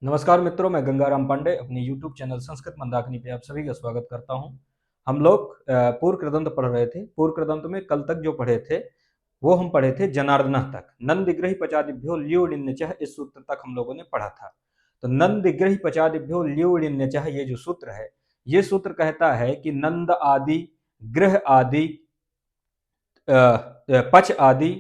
नमस्कार मित्रों, मैं गंगाराम पांडे अपनी YouTube चैनल संस्कृत मंदाकिनी पे आप सभी का स्वागत करता हूं। हम लोग पूर्व कृदंत पढ़ रहे थे। पूर्व कृदंत में कल तक जो पढ़े थे वो हम पढ़े थे जनार्दन तक। नंदिग्रही पचादिभ्यो ल्यूडिन्यचः इस सूत्र तक हम लोगों ने पढ़ा था। तो नंदिग्रही पचादिभ्यो ल्यूडिन्यचः ये जो सूत्र है, ये सूत्र कहता है कि नंद आदि, ग्रह आदि, पच आदि,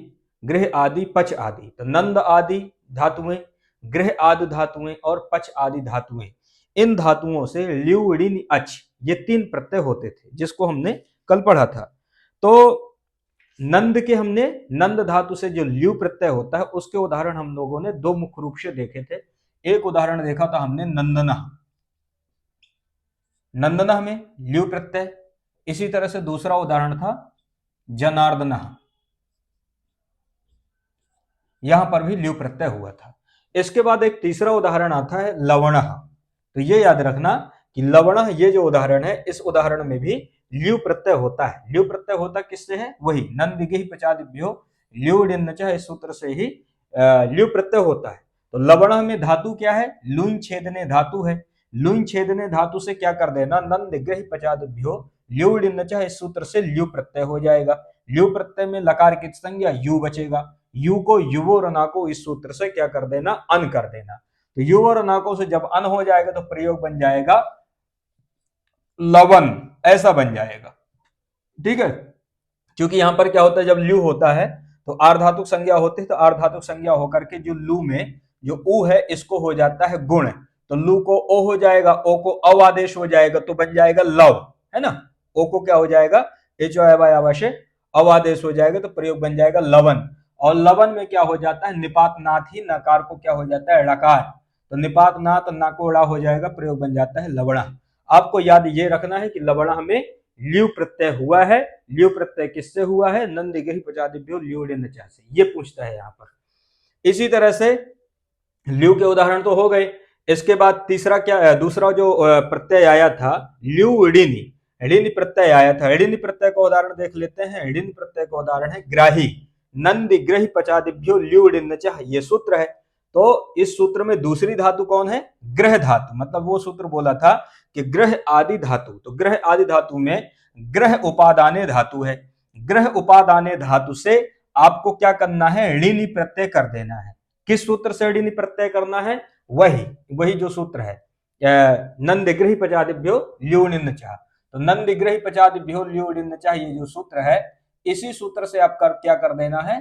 गृह आदि, पच आदि। तो नंद आदि धातुएं, गृह आदि धातुएं और पच आदि धातुएं, इन धातुओं से ल्यू ऋण अच ये तीन प्रत्यय होते थे, जिसको हमने कल पढ़ा था। तो नंद के हमने नंद धातु से जो ल्यू प्रत्यय होता है उसके उदाहरण हम लोगों ने दो मुख्य रूप से देखे थे। एक उदाहरण देखा था हमने नंदना, नंदना में ल्यू प्रत्यय। इसी तरह से दूसरा उदाहरण था जनार्दना, यहां पर भी ल्यू प्रत्यय हुआ था। इसके बाद एक तीसरा उदाहरण आता है लवण। तो ये याद रखना कि लवण ये जो उदाहरण है, इस उदाहरण में भी ल्यू प्रत्यय होता है। ल्यू प्रत्यय होता किससे है? वही नंदिगे पचादिभ्यो ल्यू डिन्नचः इस सूत्र से ही ल्यू प्रत्यय होता है। तो लवण में धातु क्या है? लून छेदने धातु है। लून छेदने धातु से क्या कर देना? नंदिग्रही पचादिभ्यो ल्यू डिन्नचः इस सूत्र से ल्यू प्रत्यय हो जाएगा। ल्यू प्रत्यय में लकार की संज्ञा यू बचेगा। यू को युवो रनाको इस सूत्र से क्या कर देना? अन कर देना। तो यू और रनाको से जब अन हो जाएगा तो प्रयोग बन जाएगा लवन, ऐसा बन जाएगा। ठीक है, क्योंकि यहां पर क्या होता है, जब ल्यू होता है तो आर्धातुक संज्ञा होती है, तो आर्धातुक संज्ञा होकर के जो लू में जो उ है इसको हो जाता है गुण। तो लू को ओ हो जाएगा, ओ को अव आदेश हो जाएगा तो बन जाएगा लव, है ना। ओ को क्या हो जाएगा? एच से अवादेश हो जाएगा तो प्रयोग बन जाएगा लवन। और लवन में क्या हो जाता है? निपात नाथ ही नकार को क्या हो जाता है? ड़कार। तो निपात नाथ ना को ड़ा हो जाएगा, प्रयोग बन जाता है लवणा। आपको याद ये रखना है कि लवणा में ल्यू प्रत्यय हुआ है। ल्यू प्रत्यय किससे हुआ है? नंदिग्रही पचादिभ्यो ल्यू डिन्नचः से। ये पूछता है यहाँ पर। इसी तरह से ल्यू के उदाहरण तो हो गए। इसके बाद तीसरा क्या, दूसरा जो प्रत्यय आया था ल्यू ऋणी, ऋण प्रत्यय आया था। ऋण प्रत्यय का उदाहरण देख लेते हैं। ऋण प्रत्यय का उदाहरण है ग्राही। नंदिग्रही पचादिभ्यो ल्यू डिन्नचः ये सूत्र है। तो इस सूत्र में दूसरी धातु कौन है? ग्रह धातु। मतलब वो सूत्र बोला था कि ग्रह आदि धातु। तो ग्रह आदि धातु में ग्रह उपादाने धातु है। ग्रह उपादाने धातु से आपको क्या करना है? ऋणी प्रत्यय कर देना है। किस सूत्र से ऋणी प्रत्यय करना है? वही जो सूत्र है नंदिग्रही पचादिभ्यो ल्यू डिन्नचः। तो नंदिग्रही पचादिभ्यो ल्यू डिन्नचः ये जो सूत्र है, इसी सूत्र से आप क्या कर देना है?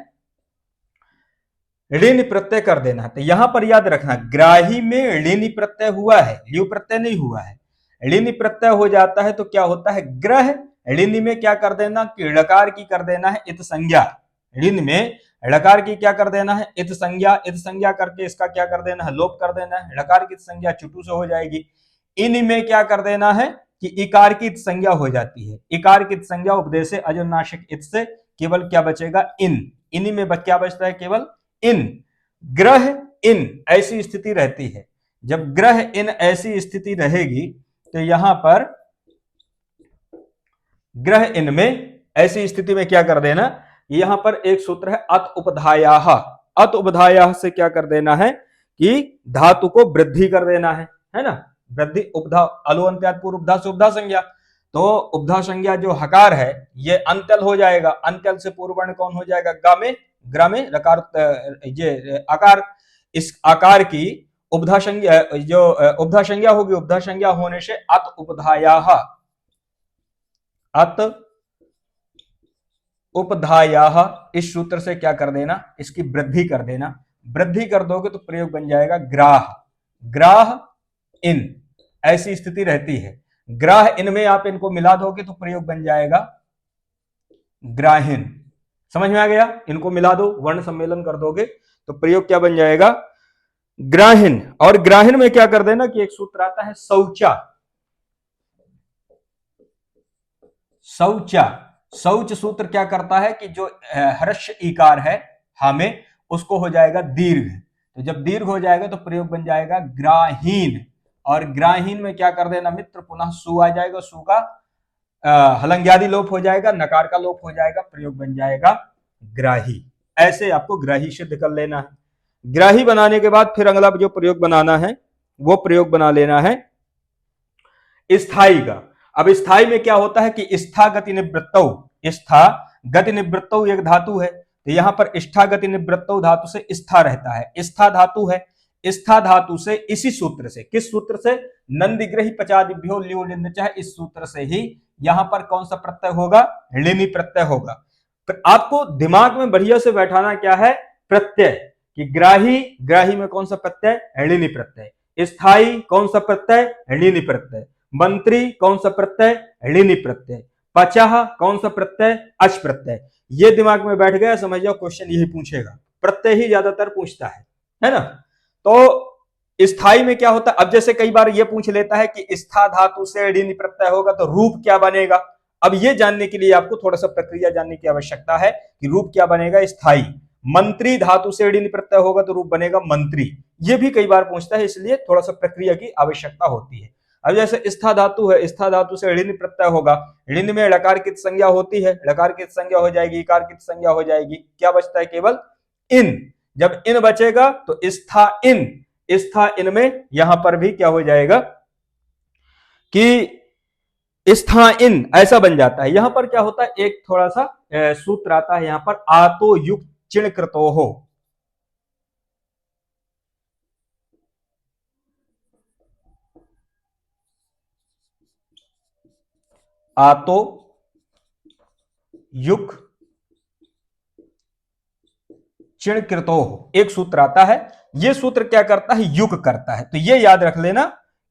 ऋण प्रत्यय कर देना है। तो यहां पर याद रखना, ग्राही में ऋण प्रत्यय हुआ है, ल्यू प्रत्यय नहीं हुआ है। ऋण प्रत्यय हो जाता है तो क्या होता है? ग्रह ऋण में क्या कर देना? कि ऋकार की कर देना है इत संज्ञा। ऋण में ऋकार की क्या कर देना है? इत संज्ञा। इत संज्ञा करके इसका क्या कर देना है? लोप कर देना है। ऋकार की संज्ञा चुटू से हो जाएगी। इन में क्या कर देना है? कि इकार की संज्ञा हो जाती है। इकार की संज्ञा उपदेश अजनाशिक इत से केवल क्या बचेगा? इन। इन में क्या बचता है? केवल इन। ग्रह इन ऐसी स्थिति रहती है। जब ग्रह इन ऐसी स्थिति रहेगी तो यहां पर ग्रह इन में ऐसी स्थिति में क्या कर देना? यहां पर एक सूत्र है अत उपधायाः। अत उपधायाः से क्या कर देना है? कि धातु को वृद्धि कर देना है ना। वृद्धि उपधा अलुअंत्यात् पूर्व उपधा से उपधा संज्ञा। तो उपधा संज्ञा जो हकार है ये अंत्यल हो जाएगा। अंत्यल से पूर्व वर्ण कौन हो जाएगा? गा में, ग्रा में रकार, ये आकार। इस आकार की उपधा संज्ञा, जो उपधा संज्ञा होगी, उपधा संज्ञा होने से अत उपधायाः, अत उपधायाः इस सूत्र से क्या कर देना? इसकी वृद्धि कर देना। वृद्धि कर दोगे तो प्रयोग बन जाएगा ग्राह। ग्राह इन ऐसी स्थिति रहती है। ग्राह इन में आप इनको मिला दोगे तो प्रयोग बन जाएगा ग्राहीन। समझ में आ गया? इनको मिला दो, वर्ण सम्मेलन कर दोगे तो प्रयोग क्या बन जाएगा? ग्राहीन। और ग्राहीन में क्या कर देना कि एक सूत्र आता है शौचा। शौचा, शौच सूत्र क्या करता है कि जो हर्ष इकार है हमें उसको हो जाएगा दीर्घ। तो जब दीर्घ हो जाएगा तो प्रयोग बन जाएगा ग्राहीन। और ग्राहीन में क्या कर देना मित्र? पुनः सु आ जाएगा। सु का हलंग्यादि लोप हो जाएगा, नकार का लोप हो जाएगा, प्रयोग बन जाएगा ग्राही। ऐसे आपको ग्राही सिद्ध कर लेना है। ग्राही बनाने के बाद फिर अगला जो प्रयोग बनाना है वो प्रयोग बना लेना है स्थाई का। अब स्थाई में क्या होता है कि स्था गति निवृत्तौ, स्था गति निवृत्तौ एक धातु है, तो यहां पर स्था गति निवृत्तौ धातु से स्था रहता है, स्था धातु है। स्था धातु से इसी सूत्र से, किस सूत्र से, नंदिग्रही पचादिभ्यो ल्यू लिन चाहे, इस सूत्र से ही यहां पर कौन सा प्रत्यय होगा, ऋणी प्रत्यय होगा। तो आपको दिमाग में बढ़िया से बैठाना क्या है, प्रत्यय, कि ग्राही, ग्राही में कौन सा प्रत्यय, ऋणी प्रत्यय, स्थाई कौन सा प्रत्यय, ऋणी प्रत्यय, मंत्री कौन सा प्रत्यय, ऋणी प्रत्यय, पचाह कौन सा प्रत्यय, अच प्रत्यय। ये दिमाग में बैठ गया, समझ जाओ क्वेश्चन यही पूछेगा, प्रत्यय ही ज्यादातर पूछता है ना। तो स्थाई में क्या होता है, अब जैसे कई बार ये पूछ लेता है कि स्था धातु से ऋणी प्रत्यय होगा तो रूप क्या बनेगा। अब ये जानने के लिए आपको थोड़ा सा प्रक्रिया जानने की आवश्यकता है कि रूप क्या बनेगा, स्थाई। मंत्री धातु से ऋणी प्रत्यय होगा तो रूप बनेगा मंत्री, ये भी कई बार पूछता है, इसलिए थोड़ा सा प्रक्रिया की आवश्यकता होती है। अब जैसे स्था धातु है, स्था धातु से ऋणी प्रत्यय होगा, ऋण में लकार की संज्ञा होती है, लकार की संज्ञा हो जाएगी, इकार की संज्ञा हो जाएगी, क्या बचता है, केवल इन। जब इन बचेगा तो स्था इन, स्था इन में यहां पर भी क्या हो जाएगा कि स्था इन ऐसा बन जाता है। यहां पर क्या होता है, एक थोड़ा सा सूत्र आता है यहां पर, आतो युक्त चिण कृतो हो, आतो युक चिण कृतो हो, एक सूत्र आता है। यह सूत्र क्या करता है, युक करता है। तो यह याद रख लेना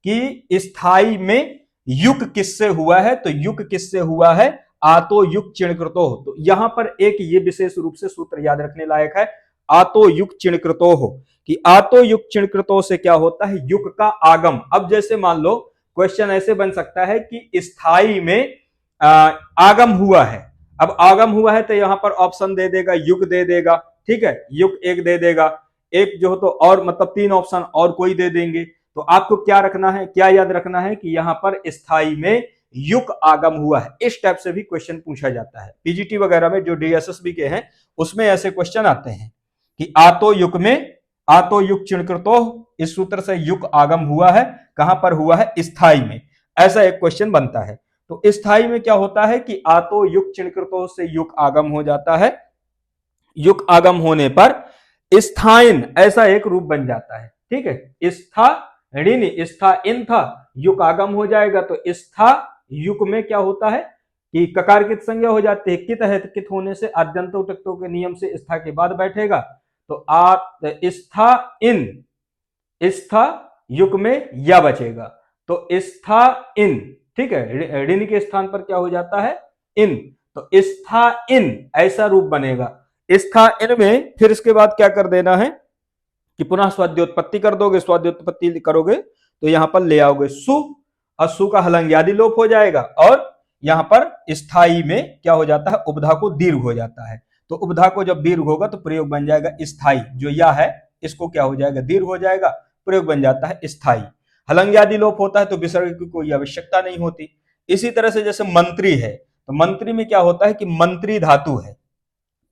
कि स्थाई में युक किससे हुआ है, तो युक किससे हुआ है, आतो युक चिण कृतो हो। तो यहां पर एक ये विशेष रूप से सूत्र याद रखने लायक है, आतो युक चिण कृतो हो, कि आतो युक चिण कृतो से क्या होता है, युक का आगम। अब जैसे मान लो क्वेश्चन ऐसे बन सकता है कि स्थाई में आगम हुआ है, अब आगम हुआ है तो यहां पर ऑप्शन दे देगा, युग दे देगा, ठीक है, युग एक दे देगा, एक जो हो तो और मतलब 3 ऑप्शन और कोई दे देंगे। तो आपको क्या रखना है, क्या याद रखना है कि यहां पर स्थाई में युग आगम हुआ है। इस टाइप से भी क्वेश्चन पूछा जाता है, पीजीटी वगैरह में जो डीएसएसबी के हैं उसमें ऐसे क्वेश्चन आते हैं कि आतो युग में, आतो युग चिणकृतो, इस सूत्र से युग आगम हुआ है, कहां पर हुआ है, स्थाई में, ऐसा एक क्वेश्चन बनता है। तो स्थाई में क्या होता है कि आतो युग चिणकृतो से युग आगम हो जाता है, युग आगम होने पर स्थाइन ऐसा एक रूप बन जाता है, ठीक है, स्था ऋण स्था इन था, युग आगम हो जाएगा तो स्था युग में क्या होता है कि ककार की संज्ञा हो जाती है, कित है, कित होने से आद्यंतो टक्तो के नियम से स्था के बाद बैठेगा, तो स्था इन, स्था युग में या बचेगा, तो स्था इन, ठीक है, ऋण के स्थान पर क्या हो जाता है, इन, तो स्था इन ऐसा रूप बनेगा। स्था इन में फिर इसके बाद क्या कर देना है कि पुनः स्वाद्योत्पत्ति कर दोगे, स्वाद्योत्पत्ति करोगे तो यहां पर ले आओगे सु, और सु का हलंग्यादि लोप हो जाएगा, और यहां पर स्थाई में क्या हो जाता है, उपधा को दीर्घ हो जाता है। तो उपधा को जब दीर्घ होगा तो प्रयोग बन जाएगा स्थाई, जो या है इसको क्या हो जाएगा, दीर्घ हो जाएगा, प्रयोग बन जाता है स्थाई। हलंग्यादि लोप होता है तो विसर्ग की कोई आवश्यकता नहीं होती। इसी तरह से जैसे मंत्री है, तो मंत्री में क्या होता है कि मंत्री धातु है,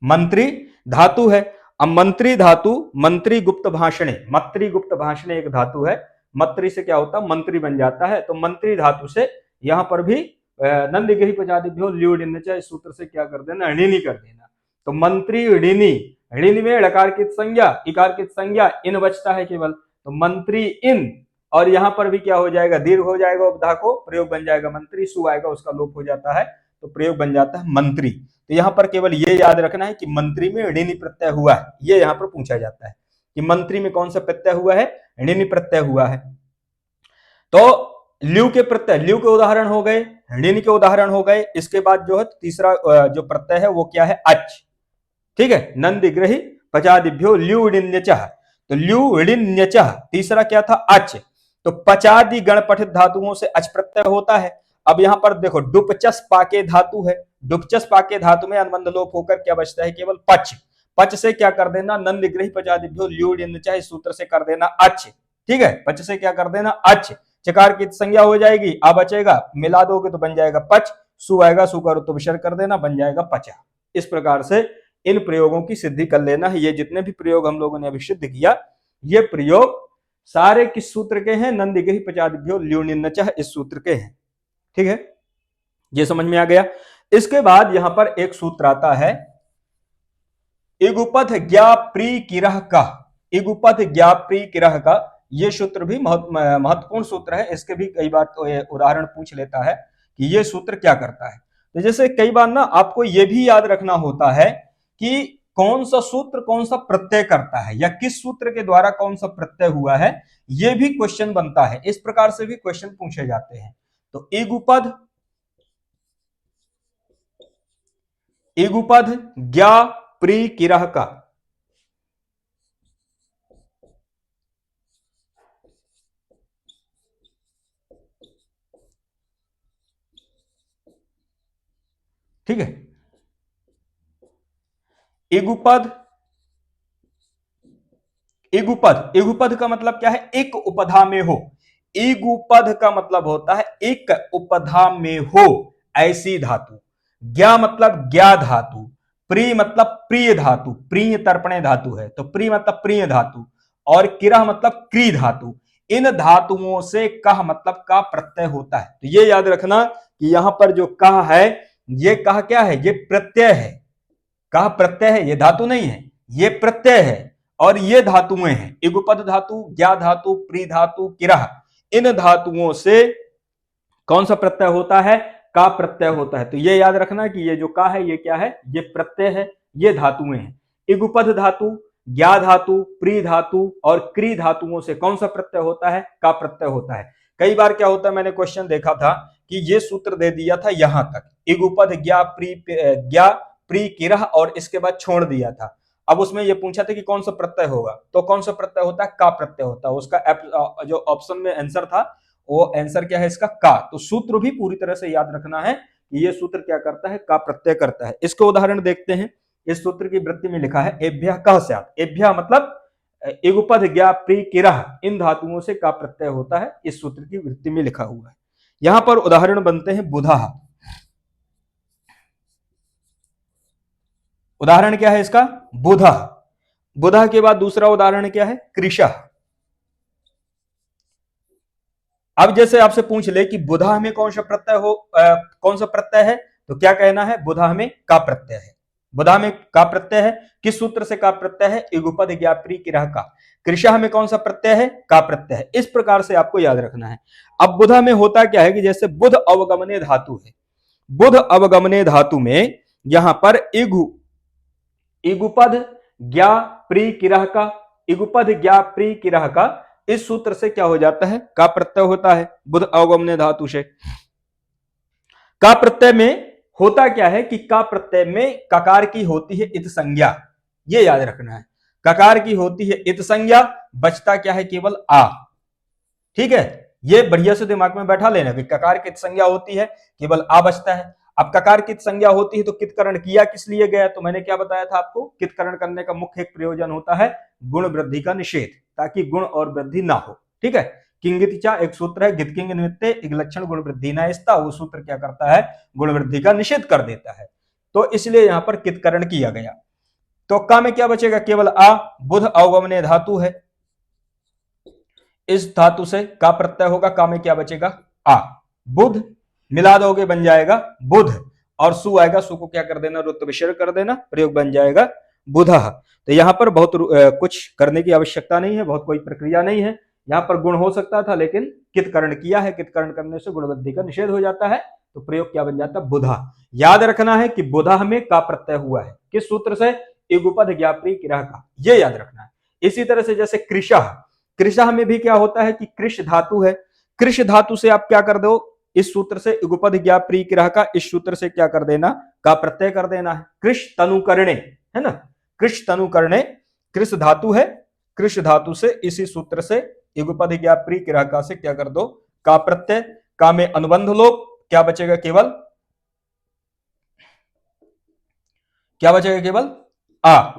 मंत्री धातु है। अब मंत्री धातु, मंत्री गुप्त भाषणे, मंत्री गुप्त भाषणे एक धातु है, मंत्री से क्या होता है, मंत्री बन जाता है। तो मंत्री धातु से यहां पर भी नंदिग्रही पचादिभ्यो ल्यू इस सूत्र से क्या कर देना, ऋणी कर देना। तो मंत्री ऋणी, ऋण में लकार की संज्ञा, इकार की संज्ञा, इन बचता है केवल, तो मंत्री इन, और यहां पर भी क्या हो जाएगा, दीर्घ हो जाएगा, उपधा को प्रयोग बन जाएगा मंत्री, सु आएगा उसका लोप हो जाता है, तो प्रयोग बन जाता है मंत्री। तो यहां पर केवल ये याद रखना है कि मंत्री में ऋणी प्रत्यय हुआ है, ये यहां पर पूछा जाता है कि मंत्री में कौन सा प्रत्यय हुआ है, ऋणी प्रत्यय हुआ है। तो ल्यू के प्रत्यय, ल्यू के उदाहरण हो गए, ऋण के उदाहरण हो गए। इसके बाद जो है तीसरा जो प्रत्यय है वो क्या है, अच, ठीक है, नंदिग्रही पचादिभ्यो ल्यू ऋण्यचः, तो ल्यू ऋण्यचः, तीसरा क्या था, अच। तो पचादि गण पठित धातुओं से अच प्रत्यय होता है। अब यहां पर देखो डुपचस पाके धातु है, डुपचस पाके धातु में अनुबंध लोप होकर क्या बचता है, केवल पच, पच से क्या कर देना, नंदिग्रही पचादिभ्यो ल्यू ऋण्यचः, इस सूत्र से कर देना अच, ठीक है, पच से क्या कर देना अच, चकार की संज्ञा हो जाएगी, आ बचेगा, मिला दोगे तो बन जाएगा पच, सु आएगा, सु का रुत्व विसर्ग कर देना, बन जाएगा पचा। इस प्रकार से इन प्रयोगों की सिद्धि कर लेना है। ये जितने भी प्रयोग हम लोगों ने अभी सिद्ध किया, ये प्रयोग सारे किस सूत्र के हैं? नंदिगहि पचादिभ्यो ल्यूनिन्नचः इस सूत्र के हैं। ठीक है, ये समझ में आ गया। इसके बाद यहां पर एक सूत्र आता है इगुपथ ज्ञा प्री किरह का। इगुपथ ज्ञा प्री किरह का ये सूत्र भी महत्वपूर्ण सूत्र है। इसके भी कई बार तो उदाहरण पूछ लेता है कि ये सूत्र क्या करता है। तो जैसे कई बार ना आपको ये भी याद रखना होता है कि कौन सा सूत्र कौन सा प्रत्यय करता है, या किस सूत्र के द्वारा कौन सा प्रत्यय हुआ है, ये भी क्वेश्चन बनता है। इस प्रकार से भी क्वेश्चन पूछे जाते हैं। तो इगुपध ज्ञा प्री किरह का, ठीक है। इगुपद, इगुपद, इगुपद का मतलब क्या है? एक उपधा में हो। इगुपद का मतलब होता है एक उपधा में हो ऐसी धातु। ज्ञा मतलब ज्ञा धातु, प्री मतलब प्रिय धातु, प्रिय तर्पणे धातु है तो प्री मतलब प्रिय धातु, और किरह मतलब क्री धातु। इन धातुओं से कह मतलब का प्रत्यय होता है। तो ये याद रखना कि यहां पर जो कह है, ये कह क्या है? ये प्रत्यय है। कह प्रत्यय है, ये धातु नहीं है, ये प्रत्यय है। और ये धातुएं हैं इगुपद धातु, ज्ञा धातु, प्री धातु, किरह। इन धातुओं से कौन सा प्रत्यय होता है? का प्रत्यय होता है। तो ये याद रखना कि ये जो का है ये क्या है? ये प्रत्यय है, ये धातुएं हैं। इगुपद धातु, ज्ञा धातु, प्री धातु और क्री धातुओं से कौन सा प्रत्यय होता है? का प्रत्यय होता है। कई बार क्या होता है, मैंने क्वेश्चन देखा था कि ये सूत्र दे दिया था यहां तक, इगुपद ज्ञा प्री किरह, और इसके बाद छोड़ दिया था। अब उसमें यह पूछा था कि कौन सा प्रत्यय होगा, तो कौन सा प्रत्यय होता है? का प्रत्यय होता है। उसका जो ऑप्शन में आंसर था वो आंसर क्या है इसका? का। तो सूत्र भी पूरी तरह से याद रखना है कि ये सूत्र क्या करता है? का प्रत्यय करता है। इसको उदाहरण देखते हैं। इस सूत्र की वृत्ति में लिखा है एभ्यः कः स्यात्। एभ्यः मतलब इगुपद ज्ञा प्री किरह, इन धातुओं से का प्रत्यय होता है। इस सूत्र की वृत्ति में लिखा हुआ है। यहां पर उदाहरण बनते हैं बुधः। उदाहरण क्या है इसका? बुधः। बुधः के बाद दूसरा उदाहरण क्या है? कृशः। अब जैसे आपसे पूछ ले कि बुधा में कौन सा प्रत्यय कौन सा प्रत्यय है, तो क्या कहना है? बुधा में का प्रत्यय है। बुधा में का प्रत्यय है। किस सूत्र से का प्रत्यय है? इगुपद ज्ञा प्री किरह का। कृशः में कौन सा प्रत्यय है? का प्रत्यय है। इस प्रकार से आपको याद रखना है। अब बुधा में होता क्या है कि जैसे बुध अवगमने धातु है, बुध अवगमने धातु में यहां पर इगुपद ज्ञा प्री किरह का, इगुपद ज्ञा प्री किरह का, इस सूत्र से क्या हो जाता है? का प्रत्यय होता है बुध अवगमने धातु से। का प्रत्यय में होता क्या है कि का प्रत्यय में ककार की होती है इत संज्ञा, ये याद रखना है। ककार की होती है इत संज्ञा, बचता क्या है? केवल आ। ठीक है, ये बढ़िया से दिमाग में बैठा लेना कि ककार की संज्ञा होती है, केवल आ बचता है। अब ककार की संज्ञा होती है तो कितकरण किया किस लिए गया? तो मैंने क्या बताया था आपको? कितकरण करने का मुख्य एक प्रयोजन होता है गुण वृद्धि का निषेध, ताकि गुण और वृद्धि ना हो। ठीक है, किंगितिचा एक सूत्र है, गितकिंग निमित्ते एक लक्षण गुण वृद्धि न इसता, वो सूत्र क्या करता है? गुण वृद्धि का निषेध कर देता है। तो इसलिए यहां पर कितकरण किया गया। तो का में क्या बचेगा? केवल आ। बुध अवगमने धातु है, इस धातु से का प्रत्यय होगा। का में क्या बचेगा? आ। बुध मिला दोगे बन जाएगा बुध, और सु आएगा, सु को क्या कर देना? रुत्त विसर्ग कर देना, प्रयोग बन जाएगा बुधः। तो यहां पर बहुत कुछ करने की आवश्यकता नहीं है, बहुत कोई प्रक्रिया नहीं है। यहां पर गुण हो सकता था लेकिन कितकरण किया है, कितकरण करने से गुण वृद्धि का निषेध हो जाता है, तो प्रयोग क्या बन जाता है? बुधा। याद रखना है कि बुधा में का प्रत्यय हुआ है, किस सूत्र से? इगुपद ज्ञा प्री किरह का, ये याद रखना है। इसी तरह से जैसे कृशः, कृशः में भी क्या होता है कि कृष धातु है, कृष धातु से आप क्या कर दो? इस सूत्र से इगुपद ज्ञा प्री किरह का, इस सूत्र से क्या कर देना? का प्रत्यय कर देना है। कृष तनुकरणे है ना, कृष तनुकरणे, कृष धातु है, कृष धातु से इसी सूत्र से इगुपद ज्ञा प्री किरह का से क्या कर दो? का प्रत्यय। का में अनुबंध लोप, क्या बचेगा? केवल क्या बचेगा? केवल आ।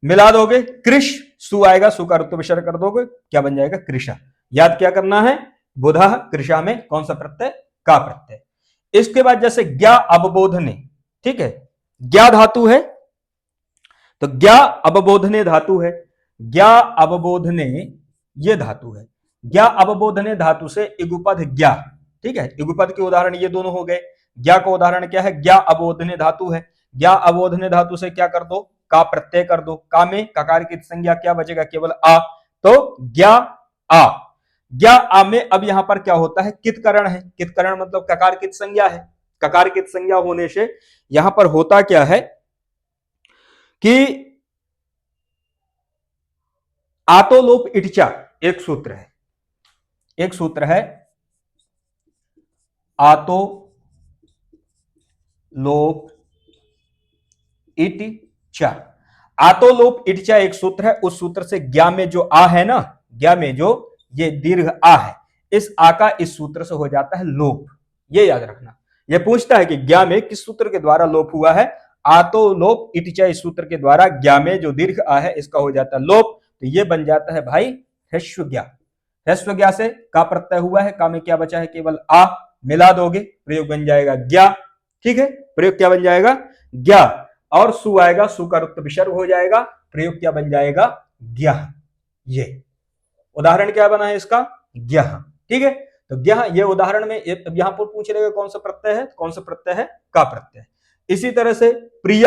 मिला दोगे कृष, सु आएगा, सु का रुत्त विसर्ग कर दोगे, क्या बन जाएगा? कृशा। याद क्या करना है? बुधः, कृशा में कौन सा प्रत्यय? का प्रत्यय। इसके बाद जैसे ज्ञा अवबोधने, ठीक है, ज्ञा धातु है तो ज्ञा अवबोधने धातु है। ज्ञा अवबोधने ये धातु है। ज्ञा अवबोधने धातु से इगुपध ज्ञा, ठीक है, इगुपध के उदाहरण ये दोनों हो गए। ज्ञा का उदाहरण क्या है, ज्ञा अवबोधने धातु है। ज्ञा अवबोधने धातु से क्या कर दो, का प्रत्यय कर दो। का में ककार की संज्ञा क्या बचेगा, केवल आ, तो ज्ञा आ। ज्ञा आ में अब यहां पर क्या होता है, कितकरण है। कितकरण मतलब ककार की संज्ञा है। ककार की संज्ञा होने से यहां पर होता क्या है कि आतो लोप इटचा एक सूत्र है, एक सूत्र है आतो लोप इटचा। आतो लोप इटचा एक सूत्र है, उस सूत्र से ज्ञा में जो आ है ना, ज्ञा में जो ये दीर्घ आ है, इस आ का इस सूत्र से हो जाता है लोप। ये याद रखना। ये पूछता है कि ज्ञा में किस सूत्र के द्वारा लोप हुआ है, आतो लोप इटचा इस सूत्र के द्वारा ज्ञा में जो दीर्घ आ है इसका हो जाता है लोप। तो ये बन जाता है भाई ह्रस्व ज्ञा। ह्रस्व ज्ञा से का प्रत्यय हुआ है, का में क्या बचा है, केवल आ, मिला दोगे प्रयोग बन जाएगा ज्ञा। ठीक है, प्रयोग क्या बन जाएगा, ज्ञा। और सु आएगा, सु का रुक्त विसर्ग हो जाएगा, प्रयोग क्या बन जाएगा, ज्ञा। ये उदाहरण क्या बना है इसका, ज्ञा। ठीक है, तो ज्ञा ये उदाहरण में यहां पर पूछ रहे कौन सा प्रत्यय है, कौन सा प्रत्यय है, का प्रत्यय। इसी तरह से प्रिय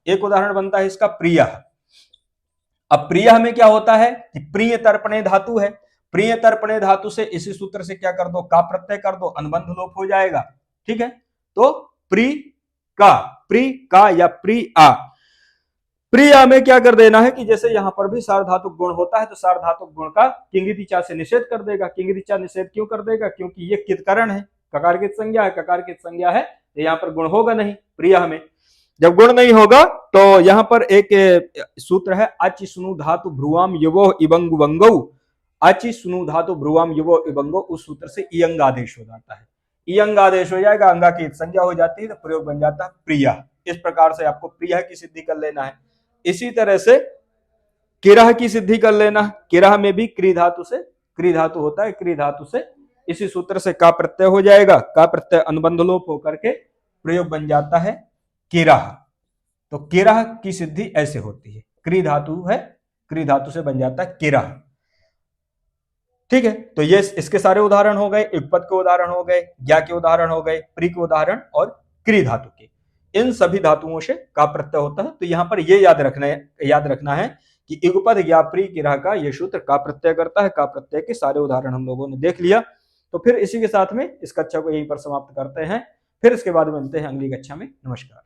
एक उदाहरण बनता है इसका, प्रिय। अब प्रिय में क्या होता है कि प्रिय तर्पणे धातु है। प्रिय तर्पणे धातु से इसी सूत्र से क्या कर दो, का प्रत्यय कर दो, अनुबंध लोप हो जाएगा। ठीक है, तो प्री का या प्री आ। प्रिया में क्या कर देना है कि जैसे यहां पर भी सार्वधातुक गुण होता है तो सार्वधातुक गुण का किंगिति चा से निषेध कर देगा। किंगिति चा निषेध क्यों कर देगा, क्योंकि ये कितकरण है, ककार की संज्ञा है, ककार की संज्ञा है तो यहां पर गुण होगा नहीं। प्रिया में जब गुण नहीं होगा तो यहां पर एक सूत्र है, अचि सुनु धातु भ्रुवाम युवो इबंगु बंगौ। अचि सुनु धातु भ्रुवाम युवो इबंगो, उस सूत्र से इयंग आदेश हो जाता है। इयंग आदेश हो जाएगा, अंगा की संज्ञा हो जाती है तो प्रयोग बन जाता है प्रिया। इस प्रकार से आपको प्रिया की सिद्धि कर लेना है। इसी तरह से किरह की सिद्धि कर लेना। किरह में भी क्री धातु से, क्री धातु होता है, क्री धातु से इसी सूत्र से का प्रत्यय हो जाएगा, का प्रत्यय अनुबंध लोप होकर के प्रयोग बन जाता है किरह। तो किरह की सिद्धि ऐसे होती है, क्री धातु है, क्री धातु से बन जाता है किरह। ठीक है, तो ये इसके सारे उदाहरण हो गए, युगपद के उदाहरण हो गए, ज्ञा के उदाहरण हो गए, प्री के उदाहरण और क्री धातु के। इन सभी धातुओं से का प्रत्यय होता है। तो यहां पर ये याद रखना है कि युगपद ज्ञा प्री किरह का ये सूत्र का प्रत्यय करता है। का प्रत्यय के सारे उदाहरण हम लोगों ने देख लिया। तो फिर इसी के साथ में इस कक्षा को यहीं पर समाप्त करते हैं, फिर इसके बाद मिलते हैं अगली कक्षा में। नमस्कार।